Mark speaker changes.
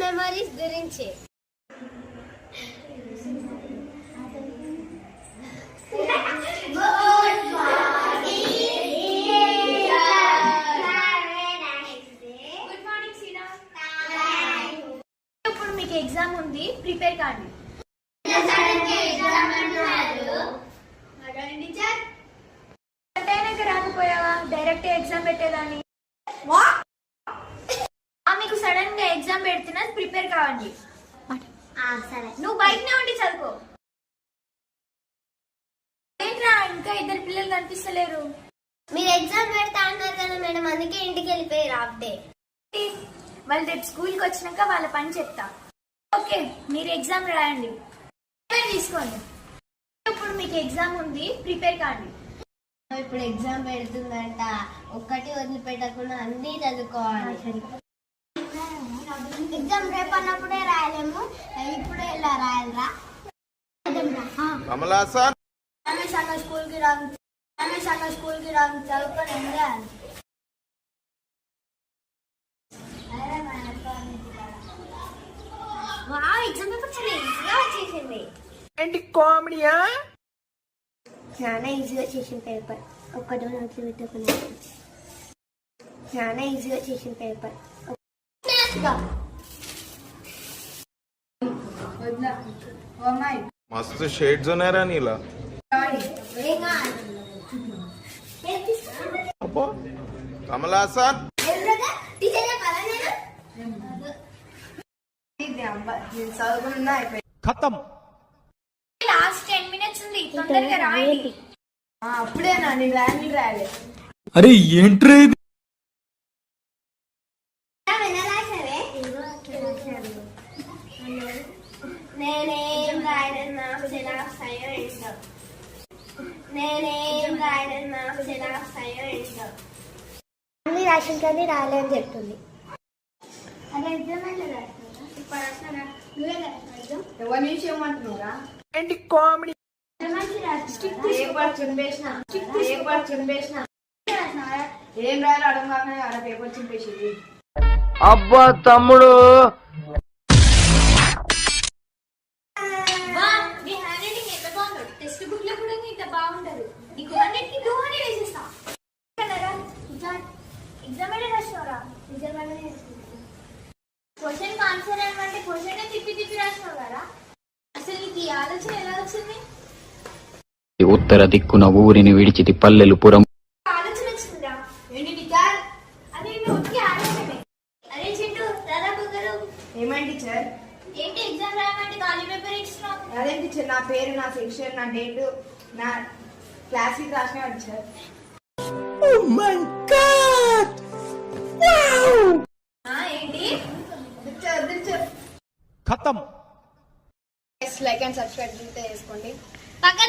Speaker 1: Memories గురించి.
Speaker 2: ఇప్పుడు మీకు ఎగ్జామ్ ఉంది, ప్రిపేర్ కాండి. రాకపోయావా? డైరెక్ట్ ఎగ్జామ్ పెట్టేదాన్ని. మీకు సడన్ గా ఎగ్జామ్ పెడుతున్నా, ప్రిపేర్ కావండి. నువ్వు బయటనే ఉండి చదువుకో. ఏంట్రా ఇంకా ఇద్దరు పిల్లలు కనిపిస్తలేరు?
Speaker 1: మీరు ఎగ్జామ్ పెడతా అన్నారు కదా మేడం, అందుకే ఇంటికి వెళ్ళిపోయారు హాఫ్ డే.
Speaker 2: వాళ్ళు రేపు స్కూల్కి వచ్చినాక వాళ్ళ పని చెప్తా. ఓకే, మీరు ఎగ్జామ్ రాయండి, తీసుకోండి. ఇప్పుడు మీకు ఎగ్జామ్ ఉంది, ప్రిపేర్ కాండి.
Speaker 1: ఇప్పుడు ఎగ్జామ్ పెడుతుందంట, ఒక్కటి వదిలిపెట్టకుండా అన్ని చదువుకోవాలి. ఎగ్జామ్ రేపు అన్నప్పుడే రాయలేము, ఇప్పుడే ఇలా రాయాలరా. స్కూల్కి రాను చదువుకొని ఏం చేయాలి? ఎగ్జామ్ పేపర్ చాలా ఈజీగా వచ్చేసింది.
Speaker 3: ఏంటి కామెడీయా?
Speaker 1: చాలా ఈజీగా చేసిన పేపర్, ఒక్కటి వదిలిపెట్టకుండా చాలా ఈజీగా చేసిన పేపర్.
Speaker 4: मस्त शेड्स ఉన్నాయరా నీలా. అబ్బో కమలాసన్
Speaker 3: ఖతం.
Speaker 2: లాస్ట్ 10 minutes ఉంది, తొందరగా రాయండి.
Speaker 3: అప్పుడేనా నీ ల్యాండ్ రాయాలి?
Speaker 5: అరే ఏంట్రా ఇది?
Speaker 1: నేనేం రాయలేదు, నాకు చెలాస్తాయో ఏంటో. అన్ని రాసిన కానీ రాలేని చెప్తుంది. అదే ఎగ్జామ్ అయితే రాస్తున్నా, ఇప్పుడు రాస్తున్నా. నువ్వే రాస్తున్నావు.
Speaker 3: ఎవరి నుంచి ఏమంటున్నావురా? ఏంటి కామెడీ? ఏం రాయాలి అర్థం కాకనే ఆడ పేపర్ చింపేసింది.
Speaker 5: అబ్బా తమ్ముడు,
Speaker 2: టెక్స్ట్ బుక్ లో కూడా ఇంత బాగుంటది. నీకు 100కి 200 వేసేస్తా. ఎగ్జామ్ అయితే రాసినవరా? క్వశ్చన్ ఆన్సర్ ఏమంటే క్వశ్చన్ తిప్పి తిప్పి రాసినావు కదా. అసలు నీకు ఈ ఆలోచన ఎలా వచ్చింది?
Speaker 5: ఉత్తర దిక్కున ఊరిని విడిచితి పల్లెలు పురం.
Speaker 2: ఆలోచన వచ్చిందా? ఏంటి టీచర్? అదే నోట్కి ఆలోచనే. అరే చింటూ దాదా బుగ్గలు.
Speaker 3: ఏమైంది టీచర్?
Speaker 2: ఏంటి ఎగ్జామ్ రాయమంటే ఖాళీ పేపర్ ఇచ్చినావు?
Speaker 3: అదే టీచర్, నా పేరు, నా సెక్షన్, నా డేట్, నా క్లాస్ కి రాసిన టీచర్.
Speaker 2: ఏంటి
Speaker 3: టీచర్
Speaker 5: ఖతం.
Speaker 3: లైక్ అండ్ సబ్స్క్రైబ్ చేసుకోండి.
Speaker 1: పక్కన